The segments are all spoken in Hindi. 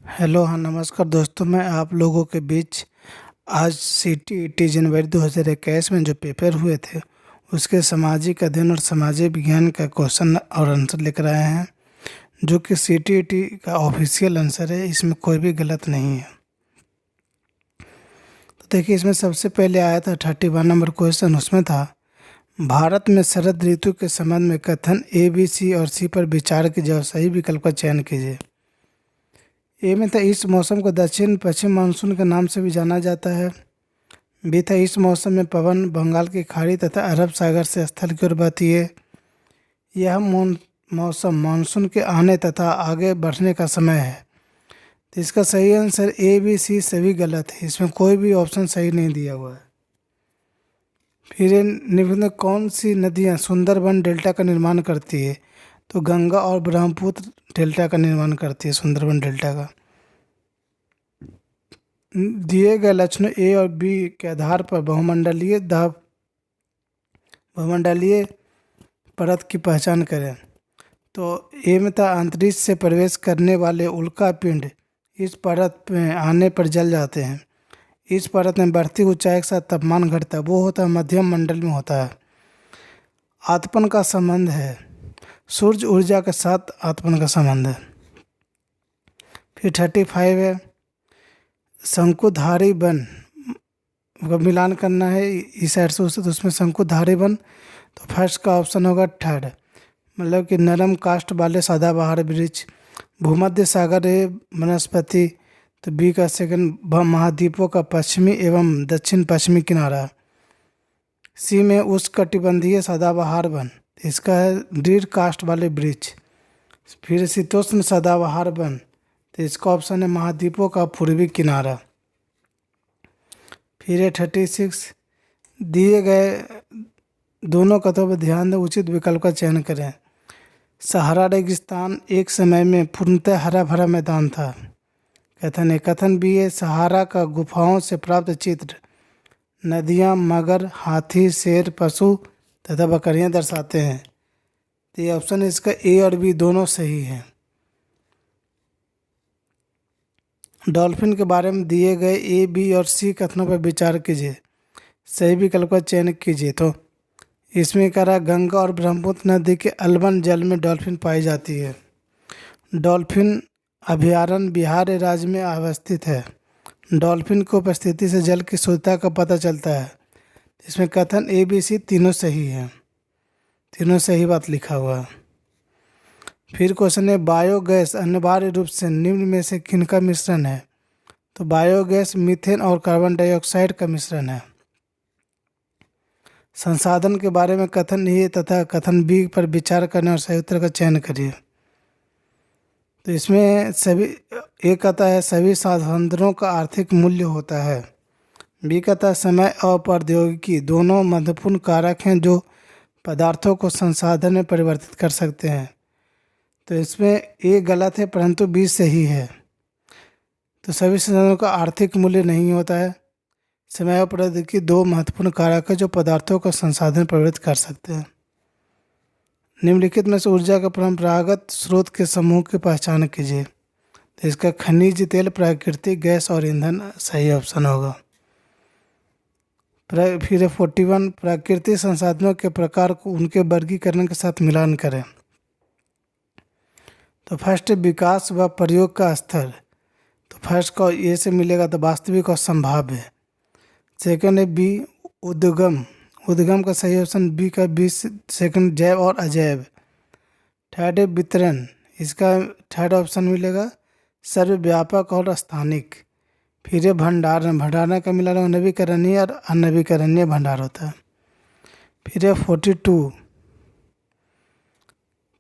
हेलो, हाँ नमस्कार दोस्तों। मैं आप लोगों के बीच आज CTET जनवरी 2021 में जो पेपर हुए थे उसके सामाजिक अध्ययन और सामाजिक विज्ञान का क्वेश्चन और आंसर लेकर आए हैं, जो कि CTET का ऑफिशियल आंसर है। इसमें कोई भी गलत नहीं है। तो देखिए, इसमें सबसे पहले आया था 31 नंबर क्वेश्चन। उसमें था, भारत में शरद ऋतु के संबंध में कथन A, B, C और C पर विचार कीजिए, सही विकल्प का चयन कीजिए। ए में था, इस मौसम को दक्षिण पश्चिम मानसून के नाम से भी जाना जाता है। बी था, इस मौसम में पवन बंगाल की खाड़ी तथा अरब सागर से स्थल की ओर बहती है। यह मौसम मानसून के आने तथा आगे बढ़ने का समय है। तो इसका सही आंसर A, B, C सभी गलत है। इसमें कोई भी ऑप्शन सही नहीं दिया हुआ है। फिर निम्न में कौन सी नदियाँ सुंदरबन डेल्टा का निर्माण करती है? तो गंगा और ब्रह्मपुत्र डेल्टा का निर्माण करती है, सुंदरबन डेल्टा का। दिए गए लक्षणों ए और बी के आधार पर बहुमंडलीय परत की पहचान करें। तो ए में था, अंतरिक्ष से प्रवेश करने वाले उल्का पिंड इस परत में आने पर जल जाते हैं। इस परत में बढ़ती ऊंचाई के साथ तापमान घटता है, वो होता है मध्यम मंडल में होता है। आतपन का संबंध है, सूर्य ऊर्जा के साथ आतपन का संबंध है। फिर 35 है, शंकुधारी वन का मिलान करना है इस साइड से उससे, तो उसमें शंकुधारी वन। तो फर्स्ट का ऑप्शन होगा थर्ड, मतलब कि नरम काष्ठ वाले सदाबहार वृक्ष। भूमध्य सागर है वनस्पति। तो बी का सेकंड, महाद्वीपों का पश्चिमी एवं दक्षिण पश्चिमी किनारा। सी में उष्णकटिबंधीय सदाबहार वन, इसका है दृढ़ काष्ठ वाले वृक्ष। फिर शीतोष्ण सदाबहार वन, तो इसका ऑप्शन है महाद्वीपों का पूर्वी किनारा। फिर है 36, दिए गए दोनों कथनों पर ध्यान दें, उचित विकल्प का चयन करें। सहारा रेगिस्तान एक समय में पूर्णतः हरा भरा मैदान था। कथन है। कथन बी है, सहारा का गुफाओं से प्राप्त चित्र नदियाँ, मगर, हाथी, शेर, पशु तथा बकरियाँ दर्शाते हैं। तो ये ऑप्शन इसका ए और बी दोनों सही है। डॉल्फिन के बारे में दिए गए ए, बी और सी कथनों पर विचार कीजिए, सही विकल्प का चयन कीजिए। तो इसमें कह रहा है, गंगा और ब्रह्मपुत्र नदी के अलवन जल में डॉल्फिन पाई जाती है। डॉल्फिन अभयारण्य बिहार राज्य में अवस्थित है। डॉल्फिन की उपस्थिति से जल की शुद्धता का पता चलता है। इसमें कथन ए, बी, सी तीनों सही है, तीनों सही बात लिखा हुआ है। फिर क्वेश्चन है, बायोगैस अनिवार्य रूप से निम्न में से किनका मिश्रण है? तो बायोगैस मीथेन और कार्बन डाइऑक्साइड का मिश्रण है। संसाधन के बारे में कथन ए तथा कथन बी पर विचार करने और सही उत्तर का चयन करिए। तो इसमें सभी, ए कहता है सभी संसाधनों का आर्थिक मूल्य होता है। बी कहता है समय और प्रौद्योगिकी दोनों महत्वपूर्ण कारक हैं जो पदार्थों को संसाधन में परिवर्तित कर सकते हैं। तो इसमें ए गलत है परंतु बी सही है। तो सभी संसाधनों का आर्थिक मूल्य नहीं होता है। समय और प्रौद्योगिकी दो महत्वपूर्ण कारक है जो पदार्थों का संसाधन परिवर्तित कर सकते हैं। निम्नलिखित में से ऊर्जा के परंपरागत स्रोत के समूह की पहचान कीजिए। तो इसका खनिज तेल, प्राकृतिक गैस और ईंधन सही ऑप्शन होगा। फिर 41, प्राकृतिक संसाधनों के प्रकार को उनके वर्गीकरण के साथ मिलान करें। तो फर्स्ट, विकास व प्रयोग का स्तर। तो फर्स्ट का ए से मिलेगा, तो वास्तविक और संभाव्य। सेकंड है बी, उद्गम। उद्गम का सही ऑप्शन बी का बी सेकंड, जैव और अजैव। थर्ड है वितरण, इसका थर्ड ऑप्शन मिलेगा सर्वव्यापक और स्थानिक। फिर है भंडारण, भंडारण का मिला नवीकरणीय और अनवीकरणीय भंडार होता है। फिर है 42,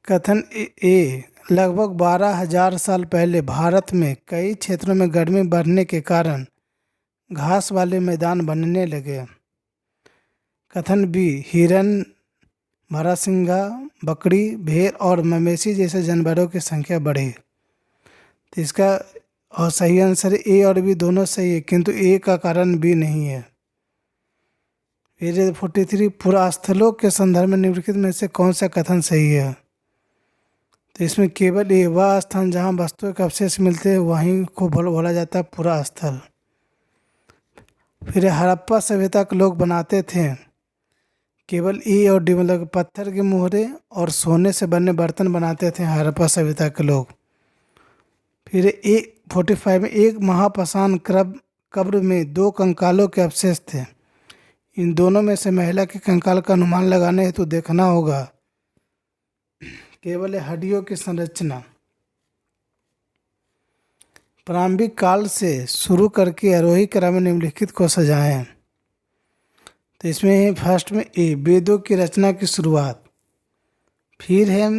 कथन ए, लगभग 12,000 साल पहले भारत में कई क्षेत्रों में गर्मी बढ़ने के कारण घास वाले मैदान बनने लगे। कथन बी, हिरन, बारहसिंगा, बकरी, भेड़ और मवेशी जैसे जानवरों की संख्या बढ़ी। तो इसका और सही आंसर ए और बी दोनों सही है, किंतु ए का कारण बी नहीं है। फिर 43, पुरास्थलों के संदर्भ में निम्नलिखित में से कौन सा कथन सही है? तो इसमें केवल ये वह स्थान जहाँ वस्तुओं के अवशेष मिलते हैं वहीं को बोला जाता है पुरा स्थल। फिर हड़प्पा सभ्यता के लोग बनाते थे केवल ई और डी, मतलब पत्थर के मोहरे और सोने से बने बर्तन बनाते थे हड़प्पा सभ्यता के लोग। फिर 45 में एक महापाषाण कब्र में 2 कंकालों के अवशेष थे। इन दोनों में से महिला के कंकाल का अनुमान लगाने हेतु देखना होगा केवल हड्डियों की संरचना। प्रारंभिक काल से शुरू करके आरोही क्रम में निम्नलिखित को सजाएं। तो इसमें फर्स्ट में वेदों की रचना की शुरुआत, फिर है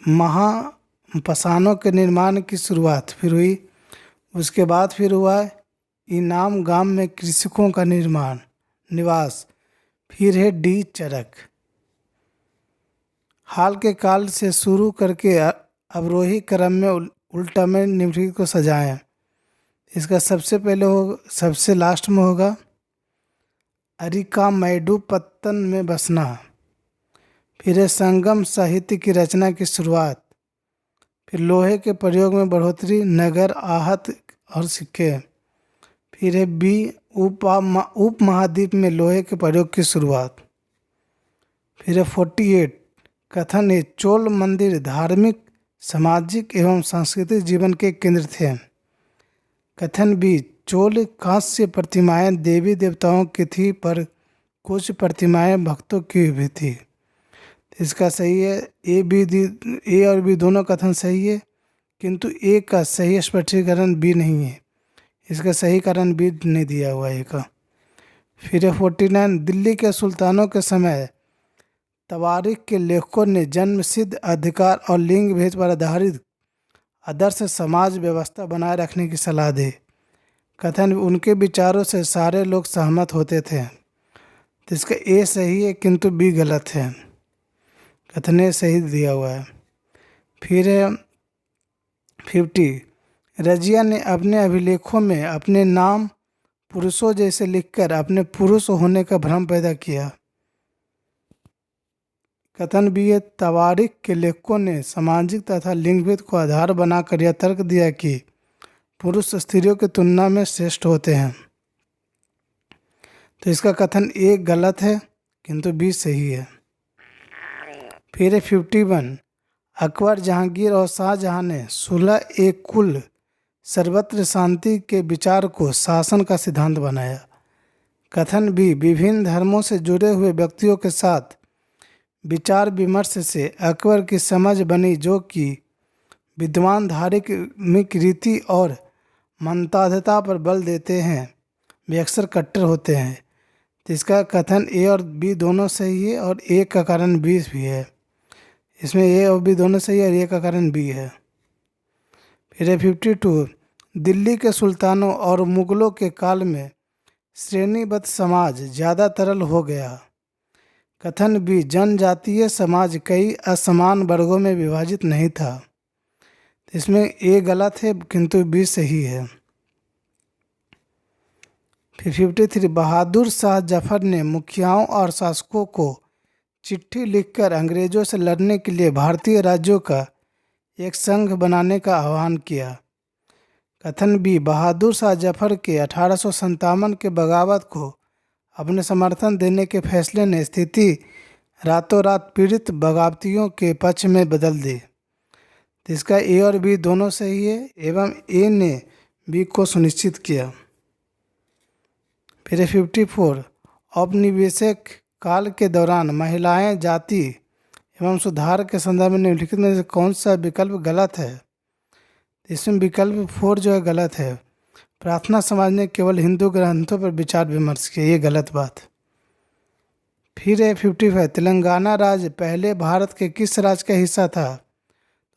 महापाषाणों के निर्माण की शुरुआत फिर हुई, उसके बाद फिर हुआ इनाम गांव में कृषकों का निवास, फिर है डी चरक। हाल के काल से शुरू करके अवरोही क्रम में उल्टा में निम्नलिखित को सजाएं। इसका सबसे लास्ट में होगा अरिकामेडु पत्तन में बसना, फिर है संगम साहित्य की रचना की शुरुआत, फिर लोहे के प्रयोग में बढ़ोतरी, नगर, आहत और सिक्के, फिर है बी उपमहाद्वीप में लोहे के प्रयोग की शुरुआत, फिर है 48 कथन है चोल मंदिर धार्मिक, सामाजिक एवं सांस्कृतिक जीवन के केंद्र थे। कथन बी चोल कांस्य प्रतिमाएं देवी देवताओं की थी पर कुछ प्रतिमाएं भक्तों की भी थी। इसका सही है ए और बी दोनों कथन सही है, किंतु ए का सही स्पष्टीकरण बी नहीं है। इसका सही कारण बी नहीं दिया हुआ है का। फिर 49 दिल्ली के सुल्तानों के समय तवारीख के लेखकों ने जन्मसिद्ध अधिकार और लिंग भेद पर आधारित आदर्श समाज व्यवस्था बनाए रखने की सलाह दी। कथन उनके विचारों से सारे लोग सहमत होते थे। तो इसका ए सही है किंतु बी गलत है। कथन ए सही दिया हुआ है। फिर है 50 रजिया ने अपने अभिलेखों में अपने नाम पुरुषों जैसे लिखकर अपने पुरुष होने का भ्रम पैदा किया। कथन बी है तवारीख के लेखकों ने सामाजिक तथा लिंगभेद को आधार बनाकर यह तर्क दिया कि पुरुष स्त्रियों की तुलना में श्रेष्ठ होते हैं। तो इसका कथन ए गलत है किंतु बी सही है। फिर है 51 अकबर, जहांगीर और शाहजहां ने सुलह एक कुल सर्वत्र शांति के विचार को शासन का सिद्धांत बनाया। कथन बी विभिन्न धर्मों से जुड़े हुए व्यक्तियों के साथ विचार विमर्श से अकबर की समझ बनी जो कि विद्वान धार्मिक रीति और मनताधता पर बल देते हैं वे अक्सर कट्टर होते हैं। तो इसका कथन ए और बी दोनों सही है और ए का कारण बी भी है। इसमें ए और बी दोनों सही है और ए का कारण बी है। फिर 52 दिल्ली के सुल्तानों और मुगलों के काल में श्रेणीबद्ध समाज ज़्यादा तरल हो गया। कथन बी जनजातीय समाज कई असमान वर्गों में विभाजित नहीं था। इसमें ए गलत है किंतु बी सही है। फिर 53 बहादुर शाह जफर ने मुखियाओं और शासकों को चिट्ठी लिखकर अंग्रेजों से लड़ने के लिए भारतीय राज्यों का एक संघ बनाने का आह्वान किया। कथन बी बहादुर शाह जफर के 1857 के बगावत को अपने समर्थन देने के फैसले ने स्थिति रातों रात पीड़ित बगावतियों के पक्ष में बदल दी। इसका ए और बी दोनों सही है एवं ए ने बी को सुनिश्चित किया। फिर 54 औपनिवेशिक काल के दौरान महिलाएं जाति एवं सुधार के संदर्भ में निम्नलिखित में से कौन सा विकल्प गलत है। इसमें विकल्प 4 जो है गलत है। प्रार्थना समाज ने केवल हिंदू ग्रंथों पर विचार विमर्श किया, ये गलत बात। फिर है 55 तेलंगाना राज्य पहले भारत के किस राज्य का हिस्सा था।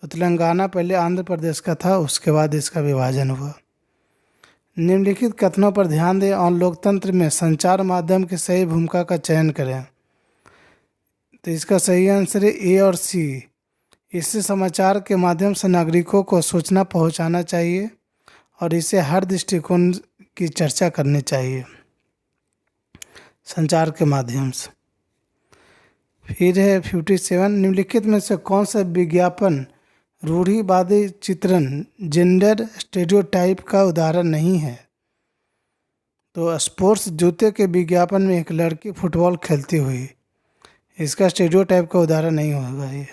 तो तेलंगाना पहले आंध्र प्रदेश का था, उसके बाद इसका विभाजन हुआ। निम्नलिखित कथनों पर ध्यान दें और लोकतंत्र में संचार माध्यम की सही भूमिका का चयन करें। तो इसका सही आंसर है ए और सी। इससे समाचार के माध्यम से नागरिकों को सूचना पहुंचाना चाहिए और इसे हर दृष्टिकोण की चर्चा करनी चाहिए संचार के माध्यम से। फिर है 57 निम्नलिखित में से कौन सा विज्ञापन रूढ़िवादी चित्रण जेंडर स्टेरियोटाइप का उदाहरण नहीं है। तो स्पोर्ट्स जूते के विज्ञापन में एक लड़की फुटबॉल खेलती हुई, इसका स्टेरियोटाइप का उदाहरण नहीं होगा ये।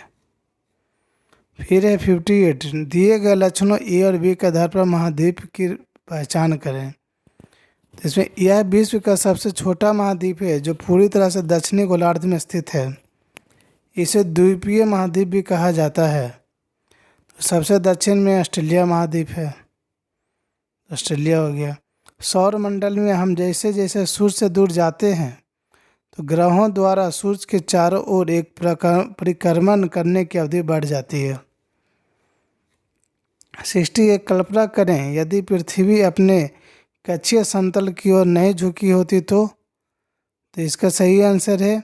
फिर है 58, दिए गए लक्षणों ए और बी के आधार पर महाद्वीप की पहचान करें। तो इसमें यह विश्व का सबसे छोटा महाद्वीप है जो पूरी तरह से दक्षिणी गोलार्ध में स्थित है। इसे द्वीपीय महाद्वीप भी कहा जाता है। तो सबसे दक्षिण में ऑस्ट्रेलिया महाद्वीप है, ऑस्ट्रेलिया हो गया। सौर मंडल में हम जैसे जैसे सूर्य से दूर जाते हैं तो ग्रहों द्वारा सूर्य के चारों ओर एक परिक्रमण करने की अवधि बढ़ जाती है। 61, कल्पना करें यदि पृथ्वी अपने कक्षीय समतल की ओर नहीं झुकी होती तो इसका सही आंसर है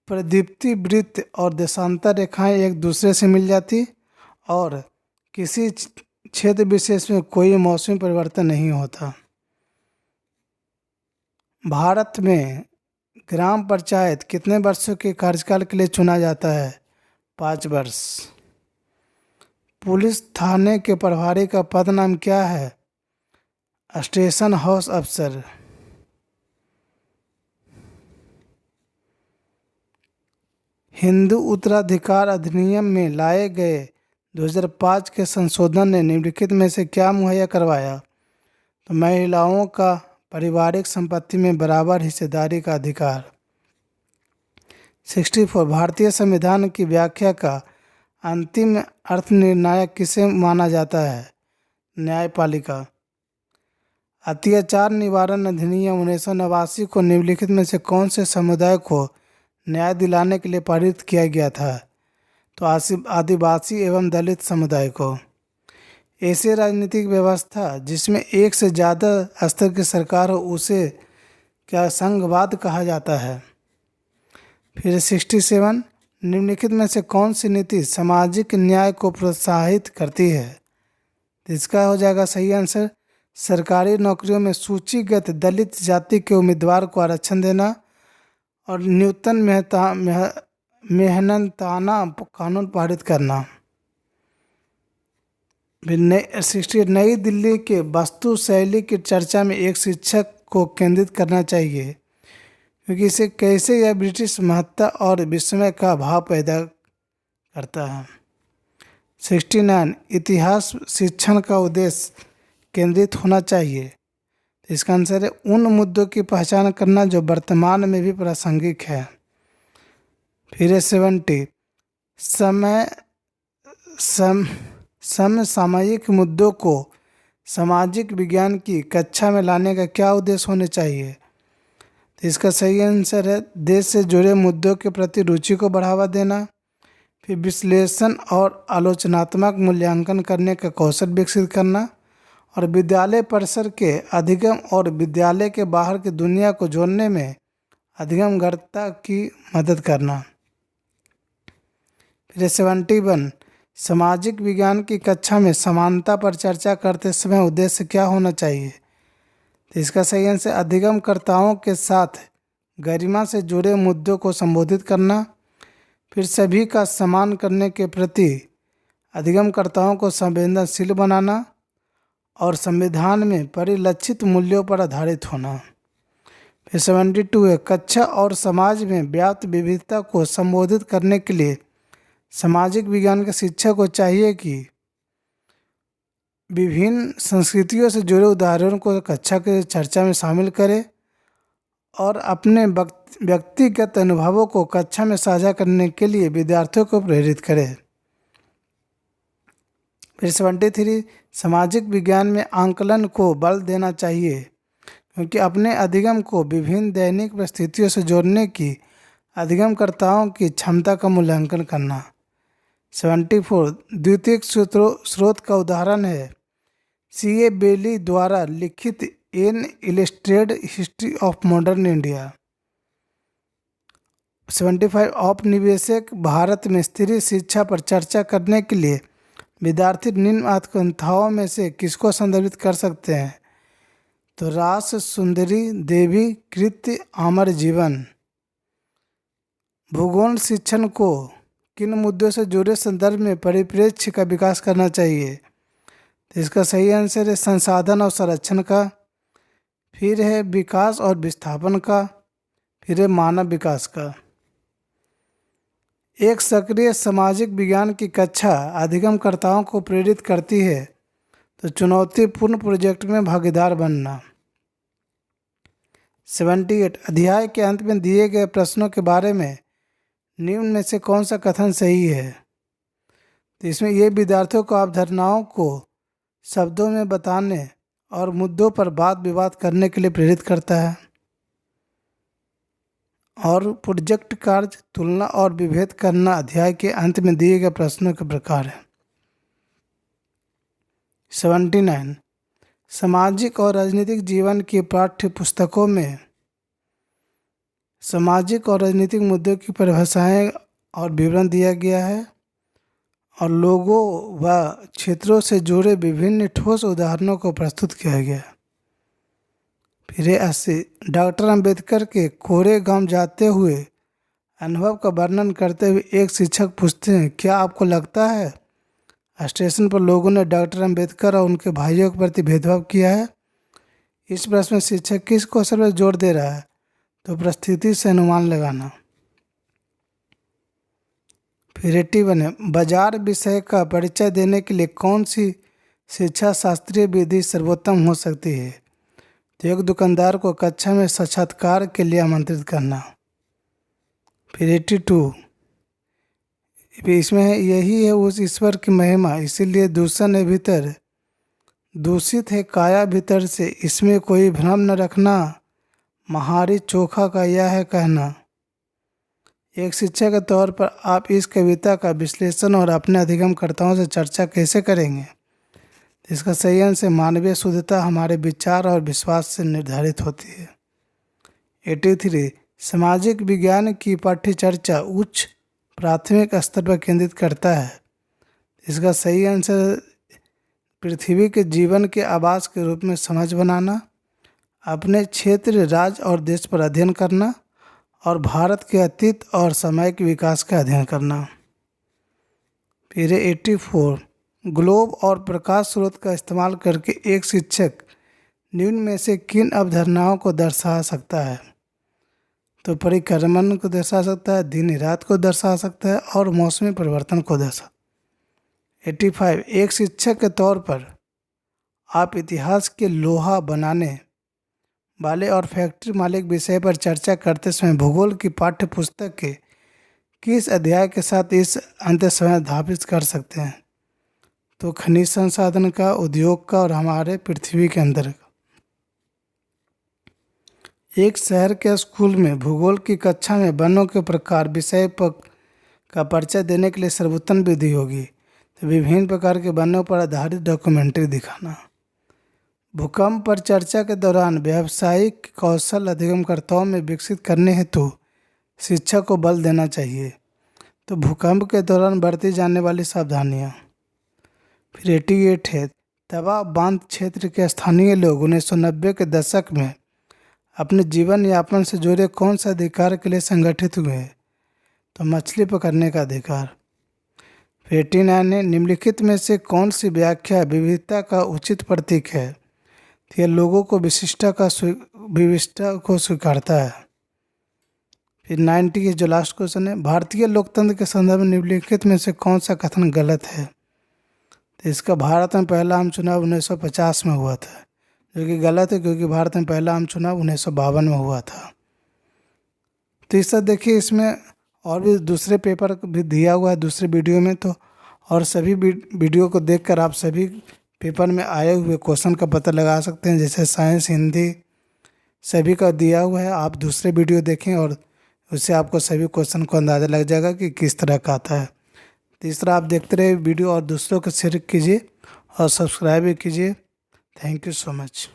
प्रदीप्ति वृत्त और देशांतर रेखाएं एक दूसरे से मिल जाती और किसी क्षेत्र विशेष में कोई मौसमी परिवर्तन नहीं होता। भारत में ग्राम पंचायत कितने वर्षों के कार्यकाल के लिए चुना जाता है? 5 वर्ष। पुलिस थाने के प्रभारी का पद नाम क्या है? स्टेशन हाउस अफसर। हिंदू उत्तराधिकार अधिनियम में लाए गए 2005 के संशोधन ने निम्नलिखित में से क्या मुहैया करवाया? तो महिलाओं का पारिवारिक संपत्ति में बराबर हिस्सेदारी का अधिकार। 64, भारतीय संविधान की व्याख्या का अंतिम अर्थ निर्णायक किसे माना जाता है? न्यायपालिका। अत्याचार निवारण अधिनियम 1989 को निम्नलिखित में से कौन से समुदाय को न्याय दिलाने के लिए पारित किया गया था? तो आदिवासी एवं दलित समुदाय को। ऐसी राजनीतिक व्यवस्था जिसमें एक से ज़्यादा स्तर की सरकार हो उसे क्या संघवाद कहा जाता है? फिर 67, निम्नलिखित में से कौन सी नीति सामाजिक न्याय को प्रोत्साहित करती है? तो इसका हो जाएगा सही आंसर सरकारी नौकरियों में सूचीगत दलित जाति के उम्मीदवार को आरक्षण देना और न्यूनतम मेहनताना कानून पारित करना। 60, नई दिल्ली के वास्तु शैली की चर्चा में एक शिक्षक को केंद्रित करना चाहिए क्योंकि इसे कैसे यह ब्रिटिश महत्ता और विस्मय का भाव पैदा करता है। 69, इतिहास शिक्षण का उद्देश्य केंद्रित होना चाहिए। इसका आंसर है उन मुद्दों की पहचान करना जो वर्तमान में भी प्रासंगिक है। फिर 70, समसामयिक मुद्दों को सामाजिक विज्ञान की कक्षा में लाने का क्या उद्देश्य होने चाहिए? तो इसका सही आंसर है देश से जुड़े मुद्दों के प्रति रुचि को बढ़ावा देना, फिर विश्लेषण और आलोचनात्मक मूल्यांकन करने का कौशल विकसित करना और विद्यालय परिसर के अधिगम और विद्यालय के बाहर की दुनिया को जोड़ने में अधिगमगर्ता की मदद करना। फिर 71, सामाजिक विज्ञान की कक्षा में समानता पर चर्चा करते समय उद्देश्य क्या होना चाहिए? तो इसका सही आंसर अधिगमकर्ताओं के साथ गरिमा से जुड़े मुद्दों को संबोधित करना, फिर सभी का सम्मान करने के प्रति अधिगमकर्ताओं को संवेदनशील बनाना और संविधान में परिलक्षित मूल्यों पर आधारित होना। फिर 72 है कक्षा और समाज में व्याप्त विविधता को संबोधित करने के लिए सामाजिक विज्ञान के शिक्षक को चाहिए कि विभिन्न संस्कृतियों से जुड़े उदाहरणों को कक्षा के चर्चा में शामिल करे और अपने व्यक्तिगत अनुभवों को कक्षा में साझा करने के लिए विद्यार्थियों को प्रेरित करे। फिर 73, सामाजिक विज्ञान में आंकलन को बल देना चाहिए क्योंकि अपने अधिगम को विभिन्न दैनिक परिस्थितियों से जोड़ने की अधिगमकर्ताओं की क्षमता का मूल्यांकन करना। 74, द्वितीयक स्रोत का उदाहरण है C.A. बेली द्वारा लिखित an illustrated history of modern India. 75, औपनिवेशिक भारत में स्त्री शिक्षा पर चर्चा करने के लिए विद्यार्थी निम्न आत्मकथाओं में से किसको संदर्भित कर सकते हैं? तो रास सुंदरी देवी कृत्य अमर जीवन। भूगोल शिक्षण को किन मुद्दों से जुड़े संदर्भ में परिप्रेक्ष्य का विकास करना चाहिए? तो इसका सही आंसर है संसाधन और संरक्षण का, फिर है विकास और विस्थापन का, फिर है मानव विकास का। एक सक्रिय सामाजिक विज्ञान की कक्षा अधिगमकर्ताओं को प्रेरित करती है तो चुनौतीपूर्ण प्रोजेक्ट में भागीदार बनना। 78 अध्याय के अंत में दिए गए प्रश्नों के बारे में निम्न में से कौन सा कथन सही है? तो इसमें ये विद्यार्थियों को अवधारणाओं को शब्दों में बताने और मुद्दों पर वाद विवाद करने के लिए प्रेरित करता है। और प्रोजेक्ट कार्य तुलना और विभेद करना अध्याय के अंत में दिए गए प्रश्नों के प्रकार है। 79 सामाजिक और राजनीतिक जीवन की पाठ्य पुस्तकों में सामाजिक और राजनीतिक मुद्दों की परिभाषाएं और विवरण दिया गया है और लोगों व क्षेत्रों से जुड़े विभिन्न ठोस उदाहरणों को प्रस्तुत किया गया। फिर 80 डॉक्टर अंबेडकर के कोरे गांव जाते हुए अनुभव का वर्णन करते हुए एक शिक्षक पूछते हैं, क्या आपको लगता है स्टेशन पर लोगों ने डॉक्टर अंबेडकर और उनके भाइयों के प्रति भेदभाव किया है? इस प्रश्न में शिक्षक किस कौशल पर जोर दे रहा है? तो परिस्थिति से अनुमान लगाना। फिर 81 है बाजार विषय का परिचय देने के लिए कौन सी शिक्षा शास्त्रीय विधि सर्वोत्तम हो सकती है? तो एक दुकानदार को कक्षा में साक्षात्कार के लिए आमंत्रित करना। फिर 82 इसमें यही है उस ईश्वर की महिमा, इसीलिए दूषण है भीतर, दूषित है काया भीतर से, इसमें कोई भ्रम न रखना, महारी चोखा का यह है कहना। एक शिक्षक के तौर पर आप इस कविता का विश्लेषण और अपने अधिगमकर्ताओं से चर्चा कैसे करेंगे? इसका सही आंसर मानवीय शुद्धता हमारे विचार और विश्वास से निर्धारित होती है। 83 सामाजिक विज्ञान की पाठ्य चर्चा उच्च प्राथमिक स्तर पर केंद्रित करता है। इसका सही आंसर पृथ्वी के जीवन के आवास के रूप में समझ बनाना, अपने क्षेत्र राज्य और देश पर अध्ययन करना और भारत के अतीत और सामयिक विकास का अध्ययन करना। फिर 84 ग्लोब और प्रकाश स्रोत का इस्तेमाल करके एक शिक्षक निम्न में से किन अवधारणाओं को दर्शा सकता है? तो परिक्रमण को दर्शा सकता है, दिन रात को दर्शा सकता है और मौसमी परिवर्तन को दर्शा। 85 एक शिक्षक के तौर पर आप इतिहास के लोहा बनाने वाले और फैक्ट्री मालिक विषय पर चर्चा करते समय भूगोल की पाठ्य पुस्तक के किस अध्याय के साथ इस अंत्य समय स्थापित कर सकते हैं? तो खनिज संसाधन का, उद्योग का और हमारे पृथ्वी के अंदर का। एक शहर के स्कूल में भूगोल की कक्षा में वनों के प्रकार विषय पर का परिचय देने के लिए सर्वोत्तम विधि होगी तो विभिन्न प्रकार के वनों पर आधारित डॉक्यूमेंट्री दिखाना। भूकंप पर चर्चा के दौरान व्यावसायिक कौशल अधिगमकर्ताओं में विकसित करने हेतु शिक्षा को बल देना चाहिए। तो भूकंप के दौरान बरती जाने वाली सावधानियाँ। फिर 88 है तवा बांध क्षेत्र के स्थानीय लोग 1990 के दशक में अपने जीवन यापन से जुड़े कौन सा अधिकार के लिए संगठित हुए? तो मछली पकड़ने का अधिकार। 89 है निम्नलिखित में से कौन सी व्याख्या विविधता का उचित प्रतीक है? यह लोगों को विशिष्टता को स्वीकारता है। फिर 90 के जो लास्ट क्वेश्चन है भारतीय लोकतंत्र के संदर्भ में निम्नलिखित में से कौन सा कथन गलत है? तो इसका भारत में पहला आम चुनाव 1950 में हुआ था, जो कि गलत है क्योंकि भारत में पहला आम चुनाव 1952 में हुआ था। तो इस तरह देखिए इसमें और भी दूसरे पेपर भी दिया हुआ है दूसरे वीडियो में, तो और सभी वीडियो को देखकर आप सभी पेपर में आए हुए क्वेश्चन का पता लगा सकते हैं। जैसे साइंस, हिंदी सभी का दिया हुआ है, आप दूसरे वीडियो देखें और उससे आपको सभी क्वेश्चन को अंदाज़ा लग जाएगा कि किस तरह का आता है। तीसरा आप देखते रहे वीडियो और दूसरों को शेयर कीजिए और सब्सक्राइब भी कीजिए। Thank you so much.